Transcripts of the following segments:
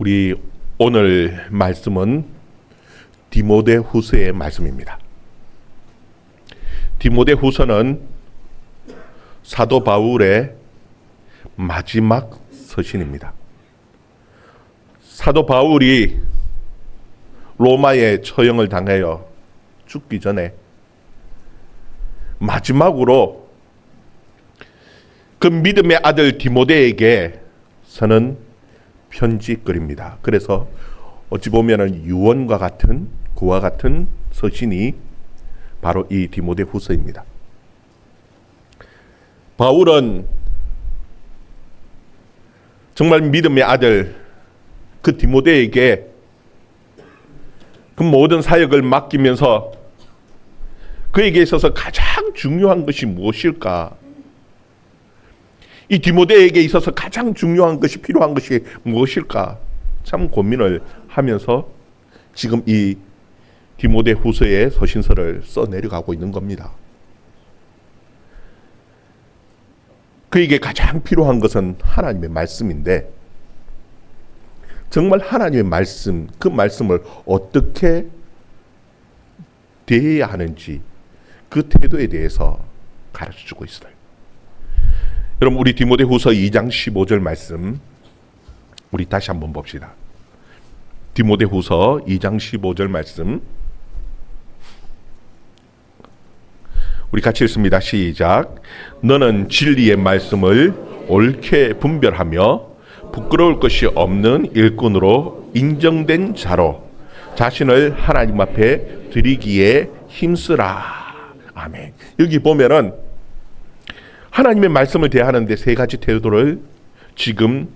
우리 오늘 말씀은 디모데후서의 말씀입니다. 디모데후서는 사도 바울의 마지막 서신입니다. 사도 바울이 로마에 처형을 당하여 죽기 전에 마지막으로 그 믿음의 아들 디모데에게 서는 편지글입니다. 그래서 어찌 보면은 유언과 같은 그와 같은 서신이 바로 이 디모데후서입니다. 바울은 정말 믿음의 아들 그 디모데에게 그 모든 사역을 맡기면서 그에게 있어서 가장 중요한 것이 무엇일까? 이 디모데에게 있어서 가장 중요한 것이 필요한 것이 무엇일까? 참 고민을 하면서 지금 이 디모데후서의 서신서를 써내려가고 있는 겁니다. 그에게 가장 필요한 것은 하나님의 말씀인데 정말 하나님의 말씀, 그 말씀을 어떻게 대해야 하는지 그 태도에 대해서 가르쳐주고 있어요. 여러분, 우리 디모데후서 2장 15절 말씀 우리 다시 한번 봅시다. 디모데후서 2장 15절 말씀 우리 같이 읽습니다. 시작. 너는 진리의 말씀을 옳게 분별하며 부끄러울 것이 없는 일꾼으로 인정된 자로 자신을 하나님 앞에 드리기에 힘쓰라. 아멘. 여기 보면은 하나님의 말씀을 대하는데 세 가지 태도를 지금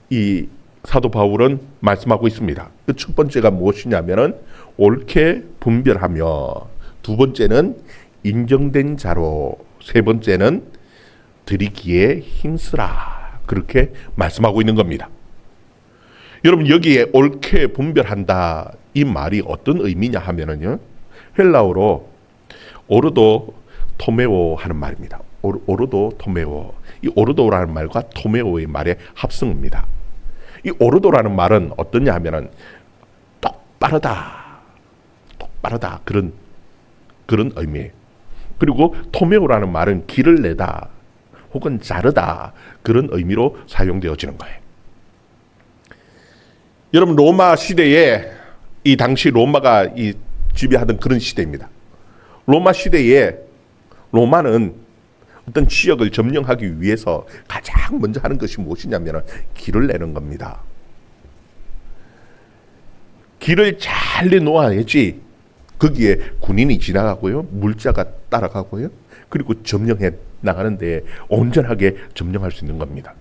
이 사도 바울은 말씀하고 있습니다. 그 첫 번째가 무엇이냐면은 옳게 분별하며, 두 번째는 인정된 자로, 세 번째는 드리기에 힘쓰라. 그렇게 말씀하고 있는 겁니다. 여러분, 여기에 옳게 분별한다 이 말이 어떤 의미냐 하면은요, 헬라어로 오르도 토메오 하는 말입니다. 오르도 토메오. 이 오르도라는 말과 토메오의 말의 합성입니다. 이 오르도라는 말은 어떠냐 하면은 똑바르다 그런 의미예요. 그리고 토메오라는 말은 길을 내다 혹은 자르다 그런 의미로 사용되어지는 거예요. 여러분, 로마 시대에 이 당시 로마가 이 지배하던 그런 시대입니다. 로마 시대에 로마는 어떤 지역을 점령하기 위해서 가장 먼저 하는 것이 무엇이냐면 길을 내는 겁니다. 길을 잘 내놓아야지 거기에 군인이 지나가고요, 물자가 따라가고요, 그리고 점령해 나가는데 온전하게 점령할 수 있는 겁니다.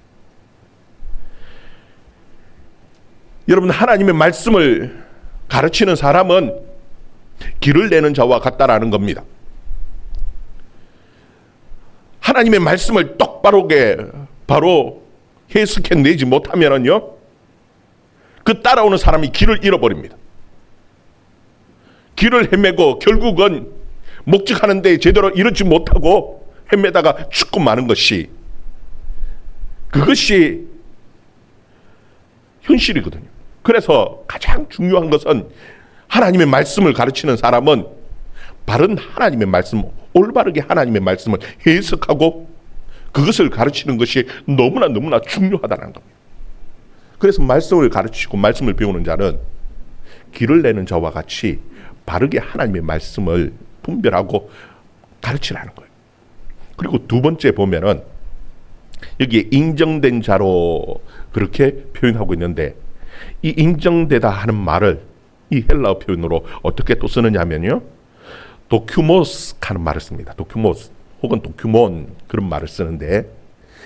여러분, 하나님의 말씀을 가르치는 사람은 길을 내는 자와 같다라는 겁니다. 하나님의 말씀을 똑바르게 바로 해석해내지 못하면요, 그 따라오는 사람이 길을 잃어버립니다. 길을 헤매고 결국은 목적하는 데 제대로 이르지 못하고 헤매다가 죽고 마는 것이, 그것이 현실이거든요. 그래서 가장 중요한 것은 하나님의 말씀을 가르치는 사람은 바른 하나님의 말씀, 올바르게 하나님의 말씀을 해석하고 그것을 가르치는 것이 너무나 중요하다는 겁니다. 그래서 말씀을 가르치고 말씀을 배우는 자는 길을 내는 자와 같이 바르게 하나님의 말씀을 분별하고 가르치라는 거예요. 그리고 두 번째 보면은 여기에 인정된 자로 그렇게 표현하고 있는데, 이 인정되다 하는 말을 이 헬라어 표현으로 어떻게 또 쓰느냐 하면요, 도큐모스 하는 말을 씁니다. 도큐모스 혹은 도큐몬 그런 말을 쓰는데,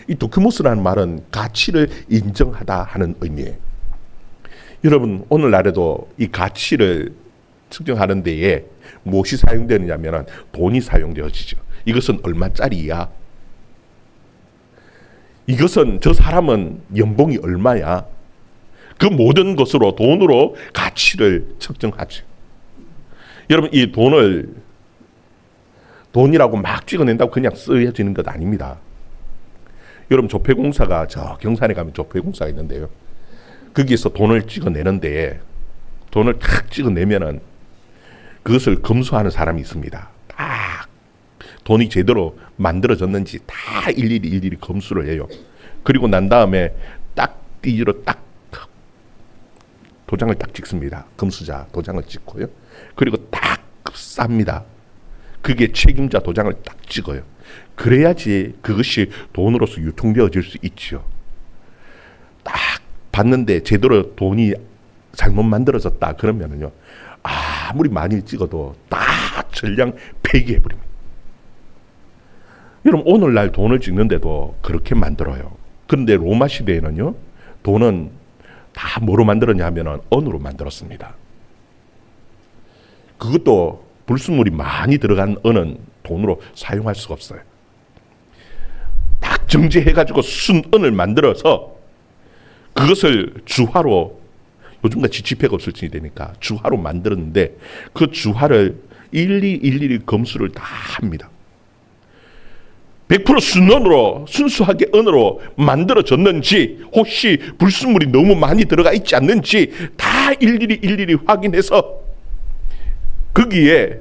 이 도큐모스라는 말은 가치를 인정하다 하는 의미예요. 여러분, 오늘날에도 이 가치를 측정하는 데에 무엇이 사용되느냐면 돈이 사용되어지죠. 이것은 얼마짜리야? 이것은 저 사람은 연봉이 얼마야? 그 모든 것으로, 돈으로 가치를 측정하죠. 여러분, 이 돈이라고 막 찍어낸다고 그냥 쓰여지는 것 아닙니다. 여러분, 조폐공사가 저 경산에 가면 조폐공사가 있는데요, 거기에서 돈을 찍어내는데 돈을 탁 찍어내면은 그것을 검수하는 사람이 있습니다. 딱 돈이 제대로 만들어졌는지 다 일일이 검수를 해요. 그리고 난 다음에 딱 띠지로 딱 도장을 딱 찍습니다. 검수자 도장을 찍고요. 그리고 딱 쌉니다. 그게 책임자 도장을 딱 찍어요. 그래야지 그것이 돈으로서 유통되어질 수 있죠. 딱 봤는데 제대로 돈이 잘못 만들어졌다 그러면은요, 아무리 많이 찍어도 다 전량 폐기해버립니다. 여러분, 오늘날 돈을 찍는데도 그렇게 만들어요. 그런데 로마 시대에는요, 돈은 다 뭐로 만들었냐 하면은 은으로 만들었습니다. 그것도 불순물이 많이 들어간 은은 돈으로 사용할 수가 없어요. 딱 정제해가지고 순은을 만들어서 그것을 주화로, 요즘같이 지폐가 없을지 되니까 주화로 만들었는데 그 주화를 일일이 검수를 다 합니다. 100% 순은으로, 순수하게 은으로 만들어졌는지, 혹시 불순물이 너무 많이 들어가 있지 않는지 다 일일이 확인해서 거기에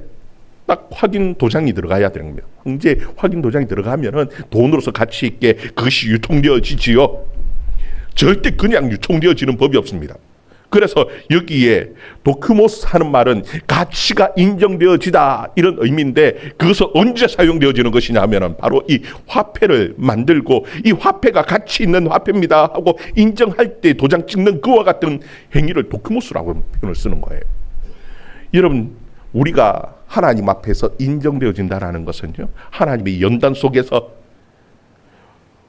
딱 확인 도장이 들어가야 되는 겁니다. 황제 확인 도장이 들어가면은 돈으로서 가치 있게 그것이 유통되어지지요. 절대 그냥 유통되어지는 법이 없습니다. 그래서 여기에 도큐모스 하는 말은 가치가 인정되어지다 이런 의미인데, 그것은 언제 사용되어지는 것이냐 하면은 바로 이 화폐를 만들고 이 화폐가 가치 있는 화폐입니다 하고 인정할 때 도장 찍는 그와 같은 행위를 도큐모스라고 표현을 쓰는 거예요. 여러분, 우리가 하나님 앞에서 인정되어진다라는 것은요, 하나님의 연단 속에서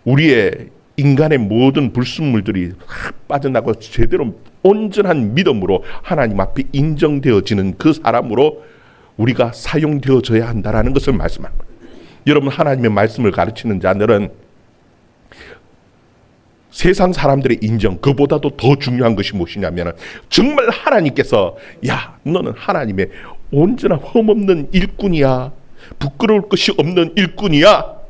우리의 인간의 모든 불순물들이 빠져나고 제대로 온전한 믿음으로 하나님 앞에 인정되어지는 그 사람으로 우리가 사용되어져야 한다라는 것을 말씀합니다. 여러분, 하나님의 말씀을 가르치는 자들은 세상 사람들의 인정, 그보다도 더 중요한 것이 무엇이냐면 정말 하나님께서, 야, 너는 하나님의 온전한 흠없는 일꾼이야, 부끄러울 것이 없는 일꾼이야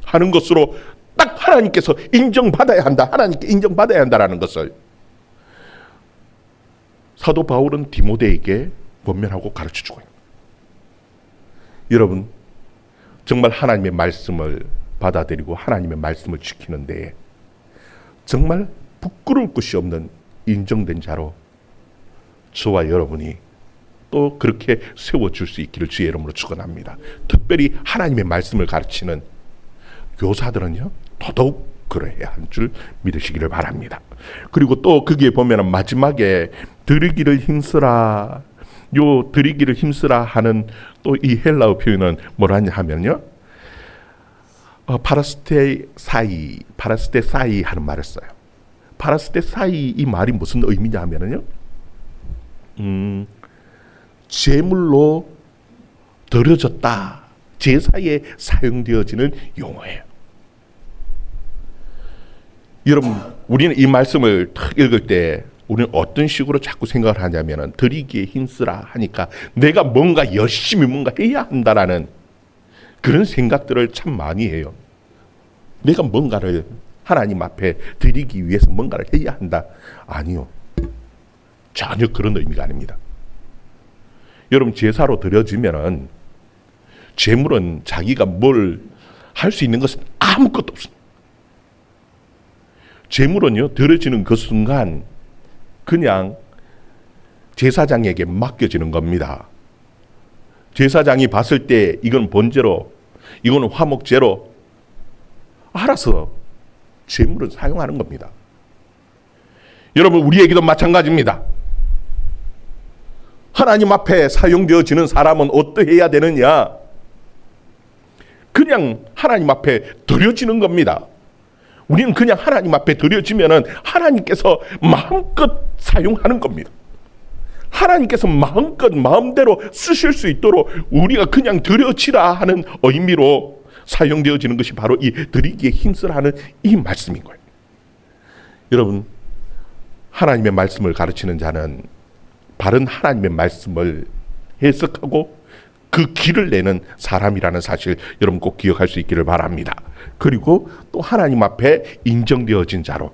하는 것으로 딱 하나님께서 인정받아야 한다, 하나님께 인정받아야 한다라는 것을 사도 바울은 디모데에게 권면하고 가르쳐주고 있습니다. 여러분, 정말 하나님의 말씀을 받아들이고 하나님의 말씀을 지키는 데에 정말 부끄러울 것이 없는 인정된 자로 저와 여러분이 또 그렇게 세워줄 수 있기를 주의 이름으로 축원합니다. 특별히 하나님의 말씀을 가르치는 교사들은요, 더더욱 그러해야 할 줄 믿으시기를 바랍니다. 그리고 또 거기에 보면은 마지막에 드리기를 힘쓰라, 요 드리기를 힘쓰라 하는 또 이 헬라어 표현은 뭐라냐 하면요, 파라스테사이 하는 말을 써요. 파라스테사이, 이 말이 무슨 의미냐 하면은요, 제물로 드려졌다, 제사에 사용되어지는 용어예요. 여러분, 우리는 이 말씀을 탁 읽을 때 우리는 어떤 식으로 자꾸 생각을 하냐면은 드리기에 힘쓰라 하니까 내가 뭔가 열심히 뭔가 해야 한다라는 그런 생각들을 참 많이 해요. 내가 뭔가를 하나님 앞에 드리기 위해서 뭔가를 해야 한다. 아니요, 전혀 그런 의미가 아닙니다. 여러분, 제사로 드려지면은 제물은 자기가 뭘 할 수 있는 것은 아무것도 없습니다. 제물은요, 드려지는 그 순간 그냥 제사장에게 맡겨지는 겁니다. 제사장이 봤을 때 이건 번제로, 이거는 화목제로 알아서 제물을 사용하는 겁니다. 여러분, 우리에게도 마찬가지입니다. 하나님 앞에 사용되어지는 사람은 어떠해야 되느냐? 그냥 하나님 앞에 드려지는 겁니다. 우리는 그냥 하나님 앞에 드려지면은 하나님께서 마음껏 사용하는 겁니다. 하나님께서 마음껏 마음대로 쓰실 수 있도록 우리가 그냥 드려지라 하는 의미로 사용되어지는 것이 바로 이 드리기에 힘쓰라 하는 이 말씀인 거예요. 여러분, 하나님의 말씀을 가르치는 자는 바른 하나님의 말씀을 해석하고 그 길을 내는 사람이라는 사실 여러분 꼭 기억할 수 있기를 바랍니다. 그리고 또 하나님 앞에 인정되어진 자로,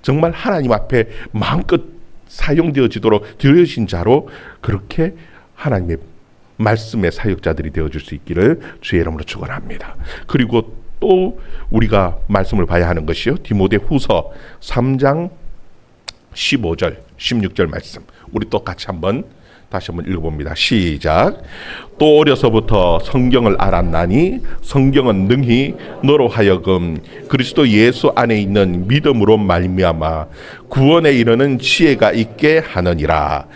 정말 하나님 앞에 마음껏 사용되어지도록 되어진 자로 그렇게 하나님의 말씀의 사역자들이 되어줄 수 있기를 주의 이름으로 축원합니다. 그리고 또 우리가 말씀을 봐야 하는 것이요, 디모데후서 3장 15절 16절 말씀, 우리 또 같이 다시 한번 읽어봅니다. 시작. 또 어려서부터 성경을 알았나니 성경은 능히 너로 하여금 그리스도 예수 안에 있는 믿음으로 말미암아 구원에 이르는 지혜가 있게 하느니라.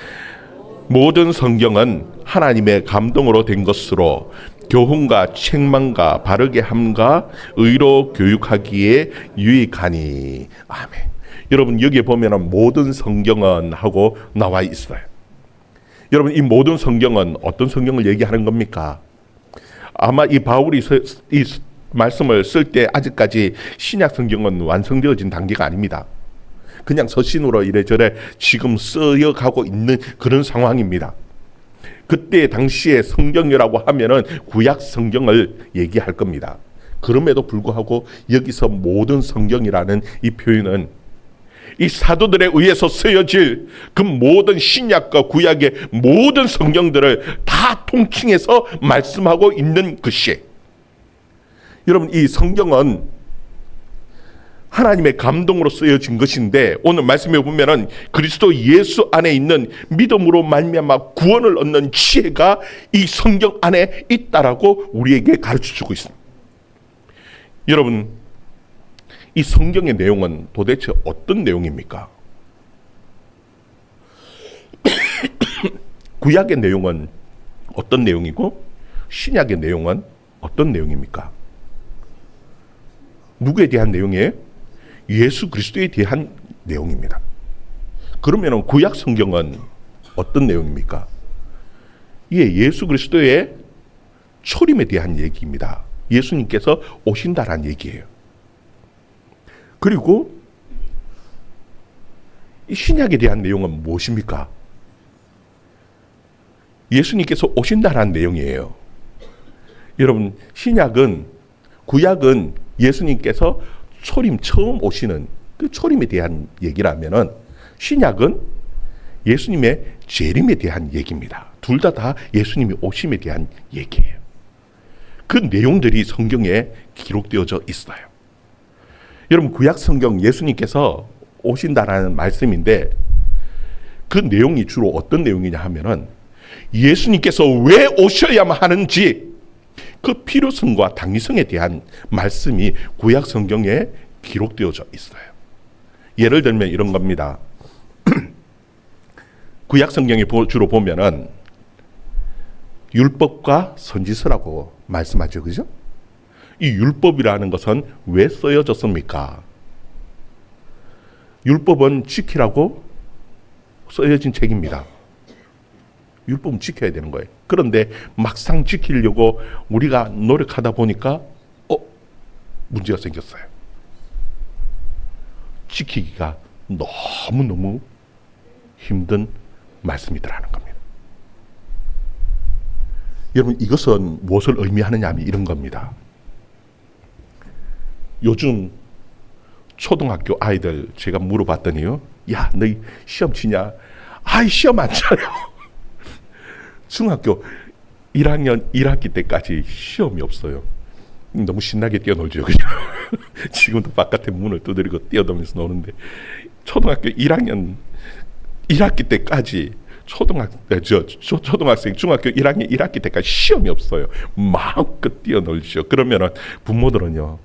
모든 성경은 하나님의 감동으로 된 것으로 교훈과 책망과 바르게 함과 의로 교육하기에 유익하니. 아멘. 여러분, 여기에 보면 모든 성경은 하고 나와 있어요. 여러분, 이 모든 성경은 어떤 성경을 얘기하는 겁니까? 아마 이 바울이 이 말씀을 쓸 때 아직까지 신약 성경은 완성되어진 단계가 아닙니다. 그냥 서신으로 이래저래 지금 쓰여가고 있는 그런 상황입니다. 그때 당시에 성경이라고 하면은 구약 성경을 얘기할 겁니다. 그럼에도 불구하고 여기서 모든 성경이라는 이 표현은 이 사도들에 의해서 쓰여질 그 모든 신약과 구약의 모든 성경들을 다 통칭해서 말씀하고 있는 것이, 여러분, 이 성경은 하나님의 감동으로 쓰여진 것인데, 오늘 말씀에 보면은 그리스도 예수 안에 있는 믿음으로 말미암아 구원을 얻는 지혜가 이 성경 안에 있다라고 우리에게 가르쳐주고 있습니다. 여러분, 이 성경의 내용은 도대체 어떤 내용입니까? 구약의 내용은 어떤 내용이고 신약의 내용은 어떤 내용입니까? 누구에 대한 내용이에요? 예수 그리스도에 대한 내용입니다. 그러면 구약 성경은 어떤 내용입니까? 이게 예수 그리스도의 초림에 대한 얘기입니다. 예수님께서 오신다라는 얘기예요. 그리고 이 신약에 대한 내용은 무엇입니까? 예수님께서 오신다라는 내용이에요. 여러분, 구약은 예수님께서 초림 처음 오시는 그 초림에 대한 얘기라면은, 신약은 예수님의 재림에 대한 얘기입니다. 둘 다 예수님이 오심에 대한 얘기예요. 그 내용들이 성경에 기록되어져 있어요. 여러분, 구약 성경 예수님께서 오신다라는 말씀인데, 그 내용이 주로 어떤 내용이냐 하면은 예수님께서 왜 오셔야만 하는지 그 필요성과 당위성에 대한 말씀이 구약 성경에 기록되어져 있어요. 예를 들면 이런 겁니다. 구약 성경에 주로 보면은 율법과 선지서라고 말씀하죠, 그죠? 이 율법이라는 것은 왜 쓰여졌습니까? 율법은 지키라고 쓰여진 책입니다. 율법은 지켜야 되는 거예요. 그런데 막상 지키려고 우리가 노력하다 보니까 문제가 생겼어요. 지키기가 너무너무 힘든 말씀이더라는 겁니다. 여러분, 이것은 무엇을 의미하느냐 하면 이런 겁니다. 요즘 초등학교 아이들 제가 물어봤더니요, 야, 너희 시험 치냐? 아이, 시험 안 쳐요. 중학교 1학년 1학기 때까지 시험이 없어요. 너무 신나게 뛰어놀죠, 그죠? 지금도 바깥에 문을 두드리고 뛰어다니면서 노는데, 초등학교 1학년 1학기 때까지 초등학생 중학교 1학년 1학기 때까지 시험이 없어요. 마음껏 뛰어놀죠. 그러면은 부모들은요,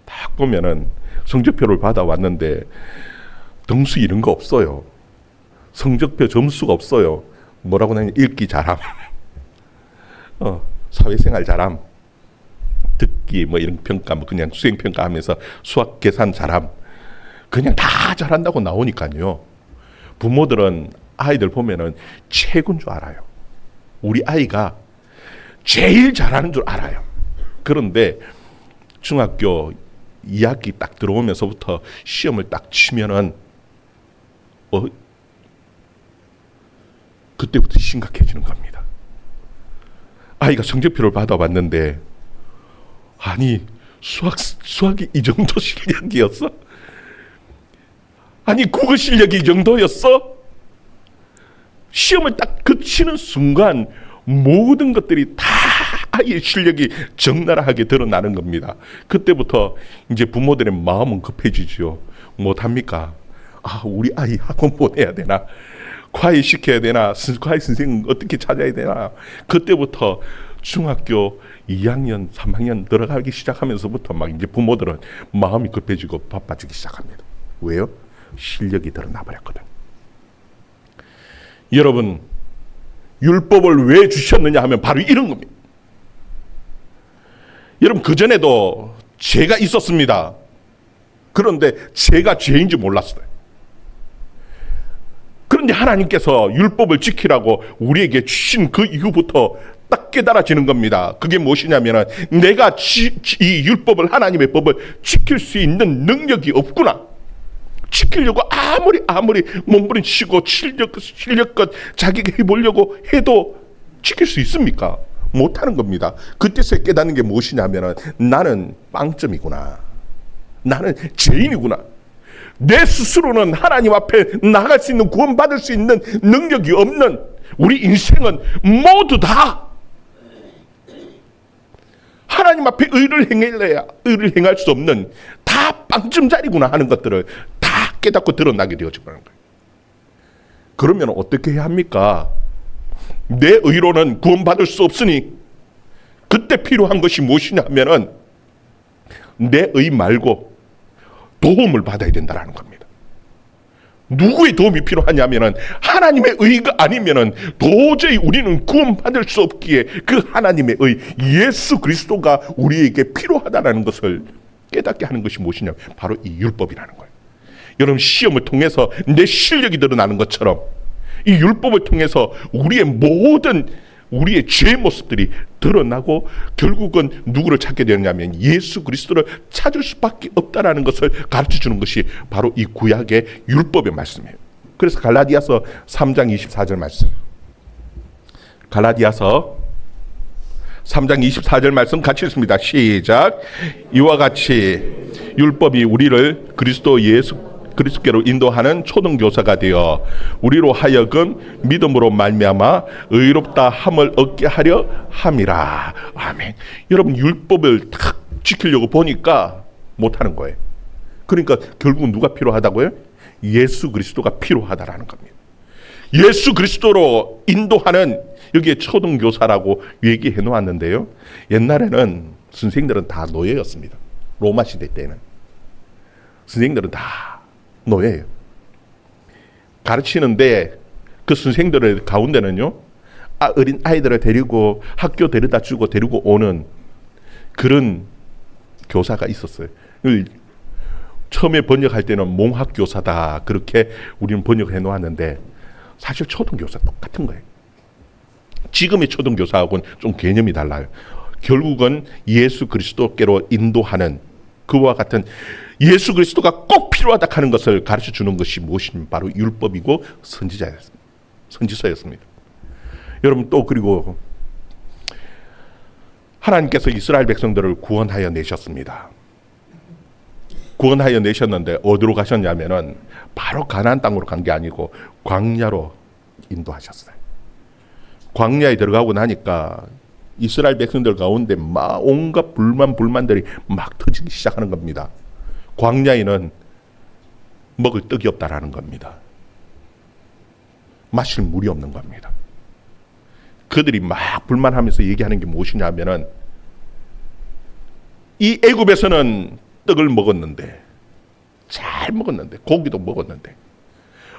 딱 보면은 성적표를 받아왔는데 등수 이런 거 없어요. 성적표 점수가 없어요. 뭐라고 하냐면 읽기 잘함, 사회생활 잘함, 듣기 뭐 이런 평가, 뭐 그냥 수행평가 하면서 수학 계산 잘함, 그냥 다 잘한다고 나오니까요. 부모들은 아이들 보면은 최고인 줄 알아요. 우리 아이가 제일 잘하는 줄 알아요. 그런데 중학교 2학기 딱 들어오면서부터 시험을 딱 치면은 그때부터 심각해지는 겁니다. 아이가 성적표를 받아봤는데, 아니 수학이 이 정도 실력이었어? 아니 국어 실력이 이 정도였어? 시험을 딱 거치는 순간 모든 것들이 다 아이의 실력이 적나라하게 드러나는 겁니다. 그때부터 이제 부모들의 마음은 급해지죠. 못합니까? 우리 아이 학원 보내야 되나? 과외 시켜야 되나? 과외 선생님 어떻게 찾아야 되나? 그때부터 중학교 2학년, 3학년 들어가기 시작하면서부터 막 이제 부모들은 마음이 급해지고 바빠지기 시작합니다. 왜요? 실력이 드러나 버렸거든. 여러분, 율법을 왜 주셨느냐 하면 바로 이런 겁니다. 여러분, 그전에도 죄가 있었습니다. 그런데 죄가 죄인지 몰랐어요. 그런데 하나님께서 율법을 지키라고 우리에게 주신 그 이후부터 딱 깨달아지는 겁니다. 그게 무엇이냐면 내가 이 율법을, 하나님의 법을 지킬 수 있는 능력이 없구나. 지키려고 아무리 몸부림치고 실력껏 자기가 해보려고 해도 지킬 수 있습니까? 못하는 겁니다. 그때서 깨닫는 게 무엇이냐면 나는 빵점이구나. 나는 죄인이구나. 내 스스로는 하나님 앞에 나갈 수 있는, 구원받을 수 있는 능력이 없는 우리 인생은 모두 다 하나님 앞에 의를 행해야 의를 행할 수 없는 다 빵점짜리구나 하는 것들을 다 깨닫고 드러나게 되어지는 거예요. 그러면 어떻게 해야 합니까? 내 의로는 구원받을 수 없으니 그때 필요한 것이 무엇이냐 하면은 내 의 말고 도움을 받아야 된다는 겁니다. 누구의 도움이 필요하냐면은 하나님의 의가 아니면은 도저히 우리는 구원받을 수 없기에 그 하나님의 의 예수 그리스도가 우리에게 필요하다는 것을 깨닫게 하는 것이 무엇이냐면 바로 이 율법이라는 거예요. 여러분, 시험을 통해서 내 실력이 드러나는 것처럼 이 율법을 통해서 우리의 죄의 모습들이 드러나고 결국은 누구를 찾게 되느냐면 예수 그리스도를 찾을 수밖에 없다라는 것을 가르쳐주는 것이 바로 이 구약의 율법의 말씀이에요. 그래서 갈라디아서 3장 24절 말씀, 갈라디아서 3장 24절 말씀 같이 읽습니다. 시작. 이와 같이 율법이 우리를 그리스도께로 인도하는 초등교사가 되어 우리로 하여금 믿음으로 말미암아 의롭다 함을 얻게 하려 함이라. 아멘. 여러분, 율법을 딱 지키려고 보니까 못하는 거예요. 그러니까 결국은 누가 필요하다고요? 예수 그리스도가 필요하다라는 겁니다. 예수 그리스도로 인도하는, 여기에 초등교사라고 얘기해 놓았는데요, 옛날에는 선생님들은 다 노예였습니다. 로마 시대 때는 선생님들은 다 노예예요. 가르치는데 그 선생들의 가운데는요, 어린 아이들을 데리고 학교 데려다 주고 데리고 오는 그런 교사가 있었어요. 처음에 번역할 때는 몽학교사다 그렇게 우리는 번역을 해놓았는데 사실 초등교사 똑같은 거예요. 지금의 초등교사하고는 좀 개념이 달라요. 결국은 예수 그리스도께로 인도하는 그와 같은 예수 그리스도가 꼭 필요하다 하는 것을 가르쳐 주는 것이 무엇이냐면 바로 율법이고 선지서였습니다. 여러분, 또 그리고 하나님께서 이스라엘 백성들을 구원하여 내셨습니다. 구원하여 내셨는데 어디로 가셨냐면은 바로 가나안 땅으로 간 게 아니고 광야로 인도하셨어요. 광야에 들어가고 나니까 이스라엘 백성들 가운데 막 온갖 불만들이 막 터지기 시작하는 겁니다. 광야에는 먹을 떡이 없다라는 겁니다. 마실 물이 없는 겁니다. 그들이 막 불만하면서 얘기하는 게 무엇이냐면은 이 애굽에서는 떡을 먹었는데, 잘 먹었는데, 고기도 먹었는데,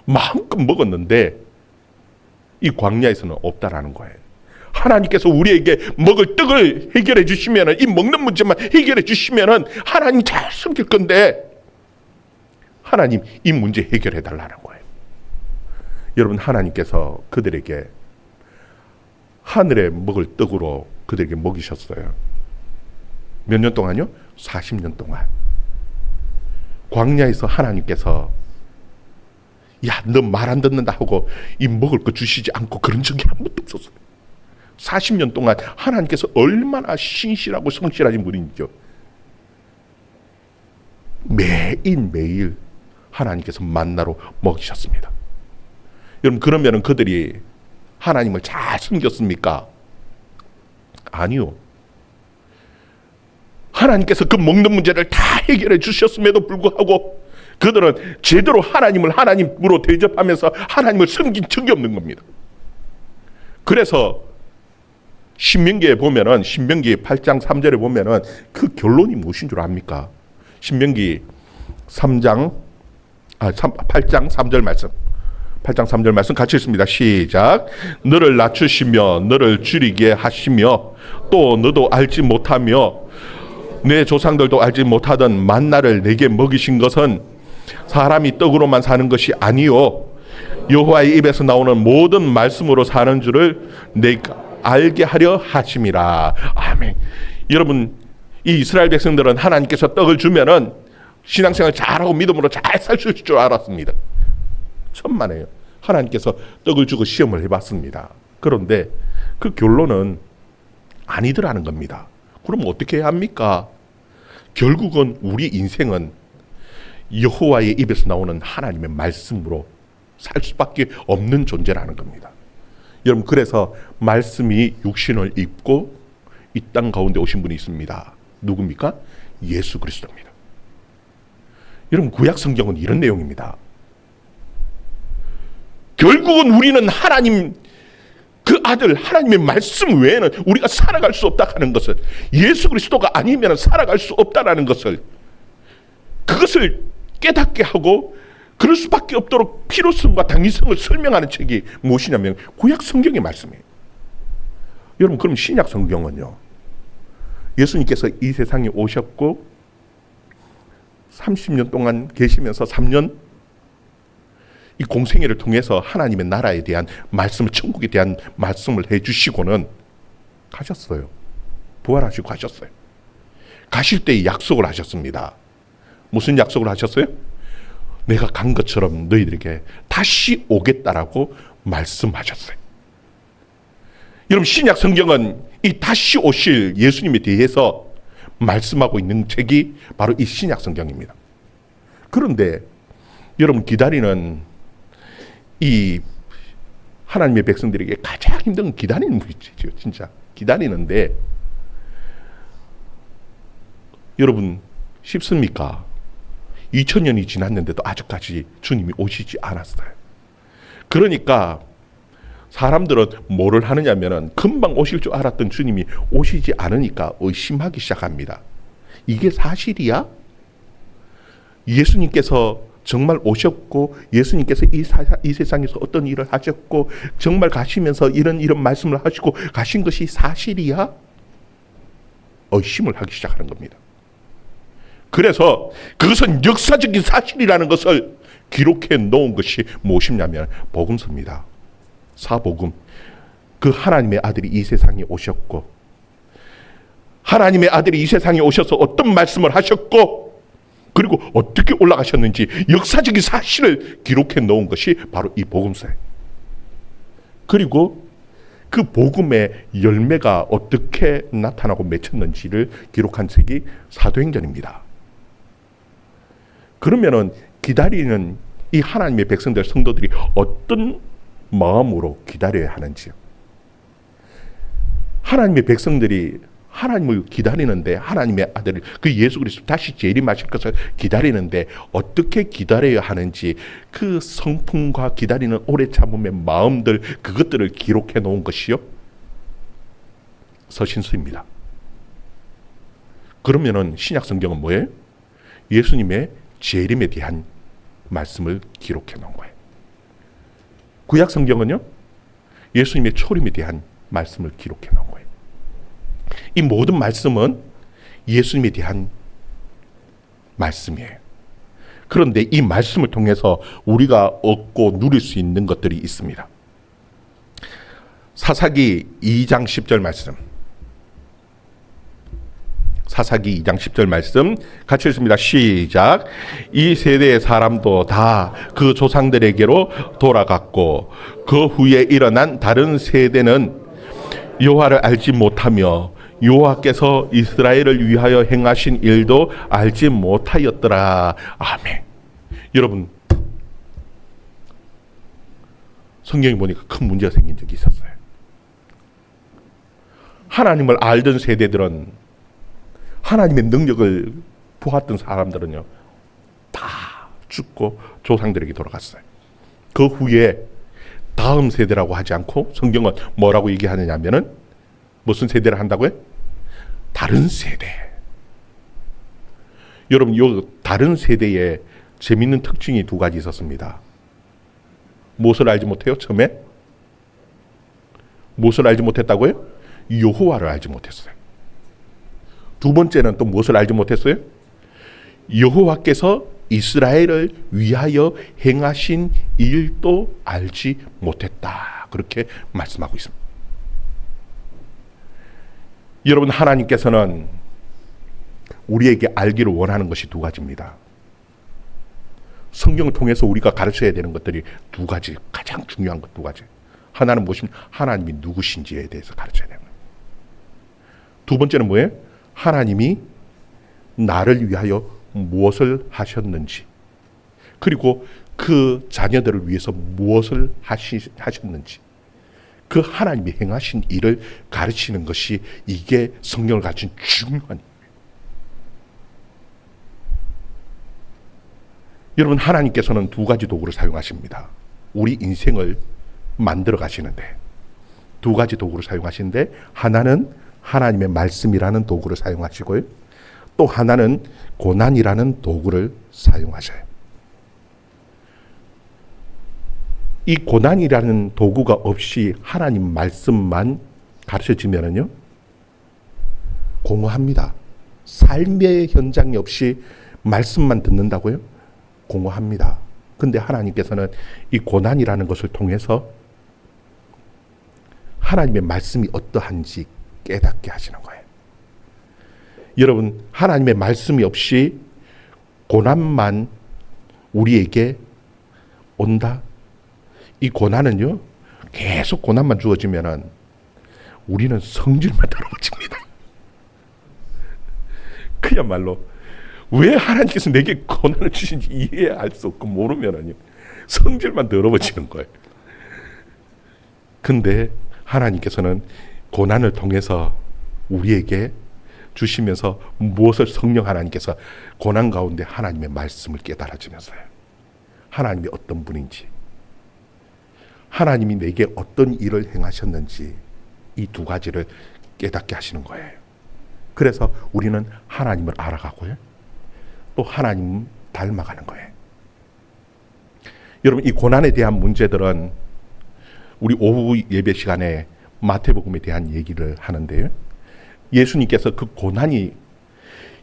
마음껏 먹었는데 이 광야에서는 없다라는 거예요. 하나님께서 우리에게 먹을 떡을 해결해 주시면은, 이 먹는 문제만 해결해 주시면은 하나님 잘 섬길 건데 하나님 이 문제 해결해 달라는 거예요. 여러분, 하나님께서 그들에게 하늘에 먹을 떡으로 그들에게 먹이셨어요. 몇 년 동안요? 40년 동안. 광야에서 하나님께서 야, 너 말 안 듣는다 하고 이 먹을 거 주시지 않고 그런 적이 한 번도 없었어요. 40년 동안 하나님께서 얼마나 신실하고 성실하신 분이죠. 매일 하나님께서 만나로 먹이셨습니다. 여러분, 그러면 그들이 하나님을 잘 섬겼습니까? 아니요. 하나님께서 그 먹는 문제를 다 해결해 주셨음에도 불구하고 그들은 제대로 하나님을 하나님으로 대접하면서 하나님을 섬긴 적이 없는 겁니다. 그래서 신명기에 보면은, 신명기 8장 3절에 보면은 그 결론이 무엇인 줄 압니까? 신명기 8장 3절 말씀. 8장 3절 말씀 같이 읽습니다. 시작. 너를 낮추시며 너를 줄이게 하시며 또 너도 알지 못하며 내 조상들도 알지 못하던 만나를 내게 먹이신 것은 사람이 떡으로만 사는 것이 아니요 여호와의 입에서 나오는 모든 말씀으로 사는 줄을 내가 알게 하려 하심이라. 아멘. 여러분, 이 이스라엘 백성들은 하나님께서 떡을 주면은 신앙생활 잘하고 믿음으로 잘 살 수 있을 줄 알았습니다. 천만에요. 하나님께서 떡을 주고 시험을 해봤습니다. 그런데 그 결론은 아니더라는 겁니다. 그럼 어떻게 해야 합니까? 결국은 우리 인생은 여호와의 입에서 나오는 하나님의 말씀으로 살 수밖에 없는 존재라는 겁니다. 여러분, 그래서 말씀이 육신을 입고 이 땅 가운데 오신 분이 있습니다. 누굽니까? 예수 그리스도입니다. 여러분, 구약 성경은 이런 내용입니다. 결국은 우리는 하나님 그 아들 하나님의 말씀 외에는 우리가 살아갈 수 없다 하는 것을, 예수 그리스도가 아니면 살아갈 수 없다라는 것을, 그것을 깨닫게 하고 그럴 수밖에 없도록 필요성과 당위성을 설명하는 책이 무엇이냐면 구약 성경의 말씀이에요. 여러분, 그럼 신약 성경은요, 예수님께서 이 세상에 오셨고 30년 동안 계시면서 3년 이 공생애를 통해서 하나님의 나라에 대한 말씀을, 천국에 대한 말씀을 해주시고는 가셨어요. 부활하시고 가셨어요. 가실 때 약속을 하셨습니다. 무슨 약속을 하셨어요? 내가 간 것처럼 너희들에게 다시 오겠다라고 말씀하셨어요. 여러분, 신약 성경은 이 다시 오실 예수님에 대해서 말씀하고 있는 책이 바로 이 신약 성경입니다. 그런데 여러분, 기다리는 이 하나님의 백성들에게 가장 힘든 건 기다리는 문제죠. 진짜 기다리는데, 여러분 쉽습니까? 2000년이 지났는데도 아직까지 주님이 오시지 않았어요. 그러니까 사람들은 뭐를 하느냐면은 금방 오실 줄 알았던 주님이 오시지 않으니까 의심하기 시작합니다. 이게 사실이야? 예수님께서 정말 오셨고 예수님께서 이 세상에서 어떤 일을 하셨고 정말 가시면서 이런 말씀을 하시고 가신 것이 사실이야? 의심을 하기 시작하는 겁니다. 그래서 그것은 역사적인 사실이라는 것을 기록해 놓은 것이 무엇이냐면 복음서입니다. 사복음. 그 하나님의 아들이 이 세상에 오셨고 하나님의 아들이 이 세상에 오셔서 어떤 말씀을 하셨고 그리고 어떻게 올라가셨는지 역사적인 사실을 기록해 놓은 것이 바로 이 복음서예요. 그리고 그 복음의 열매가 어떻게 나타나고 맺혔는지를 기록한 책이 사도행전입니다. 그러면은 기다리는 이 하나님의 백성들, 성도들이 어떤 마음으로 기다려야 하는지요. 하나님의 백성들이 하나님을 기다리는데 하나님의 아들을 그 예수 그리스도 다시 재림하실 것을 기다리는데 어떻게 기다려야 하는지 그 성품과 기다리는 오래 참음의 마음들 그것들을 기록해 놓은 것이요 서신서입니다. 그러면은 신약 성경은 뭐예요? 예수님의 재림에 대한 말씀을 기록해 놓은 거예요. 구약 성경은요 예수님의 초림에 대한 말씀을 기록해 놓은 거예요. 이 모든 말씀은 예수님에 대한 말씀이에요. 그런데 이 말씀을 통해서 우리가 얻고 누릴 수 있는 것들이 있습니다. 사사기 2장 10절 말씀. 사사기 2장 10절 말씀 같이 읽습니다. 시작. 이 세대의 사람도 다 그 조상들에게로 돌아갔고 그 후에 일어난 다른 세대는 여호와를 알지 못하며 여호와께서 이스라엘을 위하여 행하신 일도 알지 못하였더라. 아멘. 여러분, 성경에 보니까 큰 문제가 생긴 적이 있었어요. 하나님을 알던 세대들은, 하나님의 능력을 보았던 사람들은요, 다 죽고 조상들에게 돌아갔어요. 그 후에 다음 세대라고 하지 않고 성경은 뭐라고 얘기하느냐 하면은, 무슨 세대를 한다고요? 다른 세대. 여러분, 요 다른 세대에 재밌는 특징이 두 가지 있었습니다. 무엇을 알지 못해요? 처음에 무엇을 알지 못했다고요? 여호와를 알지 못했어요. 두 번째는 또 무엇을 알지 못했어요? 여호와께서 이스라엘을 위하여 행하신 일도 알지 못했다. 그렇게 말씀하고 있습니다. 여러분, 하나님께서는 우리에게 알기를 원하는 것이 두 가지입니다. 성경을 통해서 우리가 가르쳐야 되는 것들이 두 가지, 가장 중요한 것 두 가지. 하나는 무엇이냐? 하나님이 누구신지에 대해서 가르쳐야 됩니다. 두 번째는 뭐예요? 하나님이 나를 위하여 무엇을 하셨는지, 그리고 그 자녀들을 위해서 무엇을 하셨는지, 그 하나님이 행하신 일을 가르치는 것이, 이게 성경을 가르친 중요한 일이에요. 여러분, 하나님께서는 두 가지 도구를 사용하십니다. 우리 인생을 만들어 가시는데 두 가지 도구를 사용하시는데, 하나는 하나님의 말씀이라는 도구를 사용하시고요, 또 하나는 고난이라는 도구를 사용하셔요. 이 고난이라는 도구가 없이 하나님 말씀만 가르쳐지면은요, 공허합니다. 삶의 현장이 없이 말씀만 듣는다고요? 공허합니다. 근데 하나님께서는 이 고난이라는 것을 통해서 하나님의 말씀이 어떠한지 깨닫게 하시는 거예요. 여러분, 하나님의 말씀이 없이 고난만 우리에게 온다? 이 고난은요, 계속 고난만 주어지면은 우리는 성질만 더러워집니다. 그야말로 왜 하나님께서 내게 고난을 주신지 이해할 수 없고 모르면은요, 성질만 더러워지는 거예요. 근데 하나님께서는 고난을 통해서 우리에게 주시면서 무엇을, 성령 하나님께서 고난 가운데 하나님의 말씀을 깨달아주면서요, 하나님이 어떤 분인지, 하나님이 내게 어떤 일을 행하셨는지, 이 두 가지를 깨닫게 하시는 거예요. 그래서 우리는 하나님을 알아가고요, 또 하나님 닮아가는 거예요. 여러분, 이 고난에 대한 문제들은 우리 오후 예배 시간에 마태복음에 대한 얘기를 하는데요, 예수님께서 그 고난이,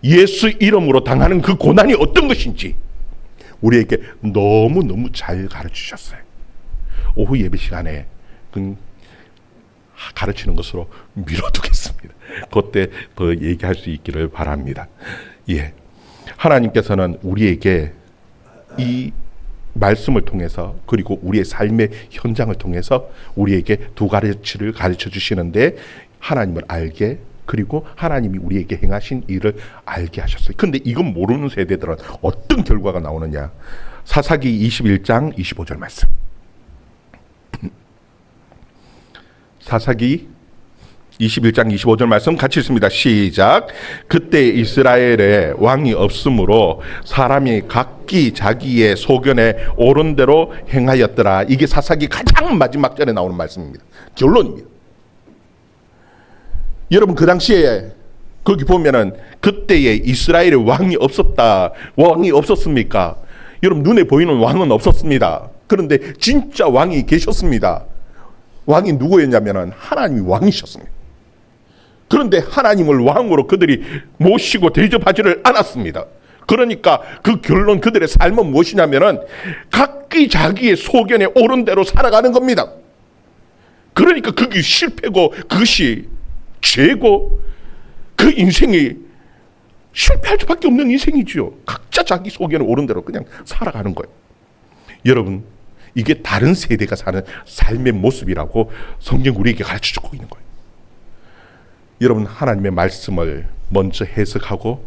예수 이름으로 당하는 그 고난이 어떤 것인지 우리에게 너무너무 잘 가르치셨어요. 오후 예배 시간에 가르치는 것으로 미뤄두겠습니다. 그때 더 얘기할 수 있기를 바랍니다. 예, 하나님께서는 우리에게 이 말씀을 통해서, 그리고 우리의 삶의 현장을 통해서 우리에게 두 가지를 가르쳐 주시는데, 하나님을 알게, 그리고 하나님이 우리에게 행하신 일을 알게 하셨어요. 근데 이건 모르는 세대들은 어떤 결과가 나오느냐? 사사기 21장 25절 말씀. 사사기 21장 25절 말씀 같이 읽습니다. 시작. 그때 이스라엘에 왕이 없으므로 사람이 각기 자기의 소견에 옳은 대로 행하였더라. 이게 사사기 가장 마지막 절에 나오는 말씀입니다. 결론입니다. 여러분, 그 당시에 거기 보면은 그때에 이스라엘에 왕이 없었다. 왕이 없었습니까? 여러분, 눈에 보이는 왕은 없었습니다. 그런데 진짜 왕이 계셨습니다. 왕이 누구였냐면은 하나님이 왕이셨습니다. 그런데 하나님을 왕으로 그들이 모시고 대접하지를 않았습니다. 그러니까 그 결론, 그들의 삶은 무엇이냐면은 각기 자기의 소견에 옳은 대로 살아가는 겁니다. 그러니까 그게 실패고, 그것이 죄고, 그 인생이 실패할 수밖에 없는 인생이지요. 각자 자기 소견에 옳은 대로 그냥 살아가는 거예요. 여러분, 이게 다른 세대가 사는 삶의 모습이라고 성경 우리에게 가르쳐주고 있는 거예요. 여러분, 하나님의 말씀을 먼저 해석하고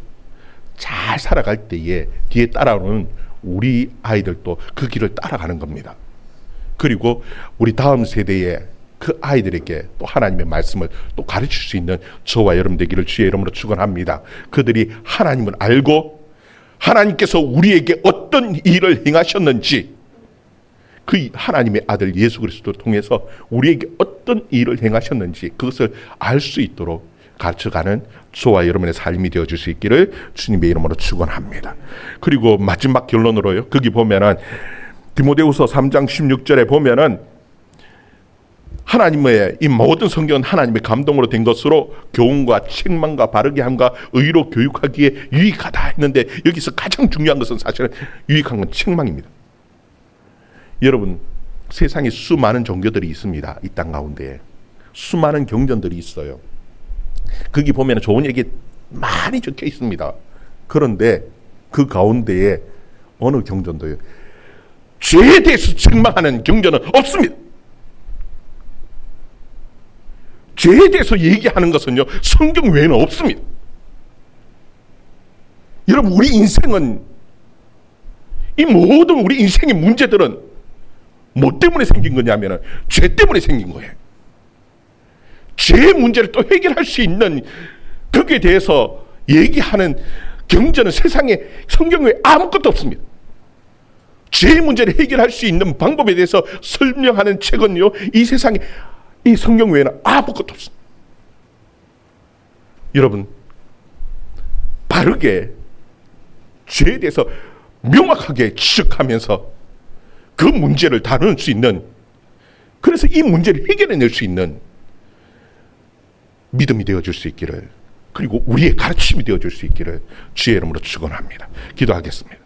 잘 살아갈 때에 뒤에 따라오는 우리 아이들도 그 길을 따라가는 겁니다. 그리고 우리 다음 세대에 그 아이들에게 또 하나님의 말씀을 또 가르칠 수 있는 저와 여러분 되기를 주의 이름으로 축원합니다. 그들이 하나님을 알고 하나님께서 우리에게 어떤 일을 행하셨는지, 그 하나님의 아들 예수 그리스도를 통해서 우리에게 어떤 일을 행하셨는지 그것을 알 수 있도록 가르쳐가는 저와 여러분의 삶이 되어줄 수 있기를 주님의 이름으로 축원합니다. 그리고 마지막 결론으로요, 거기 보면은 디모데후서 3장 16절에 보면은 하나님의 이 모든 성경은 하나님의 감동으로 된 것으로 교훈과 책망과 바르게 함과 의로 교육하기에 유익하다 했는데, 여기서 가장 중요한 것은 사실은 유익한 건 책망입니다. 여러분, 세상에 수많은 종교들이 있습니다. 이 땅 가운데 수많은 경전들이 있어요. 거기 보면 좋은 얘기 많이 적혀 있습니다. 그런데 그 가운데에 어느 경전도요, 죄에 대해서 책망하는 경전은 없습니다. 죄에 대해서 얘기하는 것은요, 성경 외에는 없습니다. 여러분, 우리 인생은, 이 모든 우리 인생의 문제들은 뭐 때문에 생긴 거냐면 죄 때문에 생긴 거예요. 죄의 문제를 또 해결할 수 있는, 거기에 대해서 얘기하는 경전은 세상에 성경 외에 아무것도 없습니다. 죄의 문제를 해결할 수 있는 방법에 대해서 설명하는 책은요, 이 세상에 이 성경 외에는 아무것도 없습니다. 여러분, 바르게 죄에 대해서 명확하게 지적하면서 그 문제를 다룰 수 있는, 그래서 이 문제를 해결해낼 수 있는 믿음이 되어줄 수 있기를, 그리고 우리의 가르침이 되어줄 수 있기를 주의 이름으로 축원합니다. 기도하겠습니다.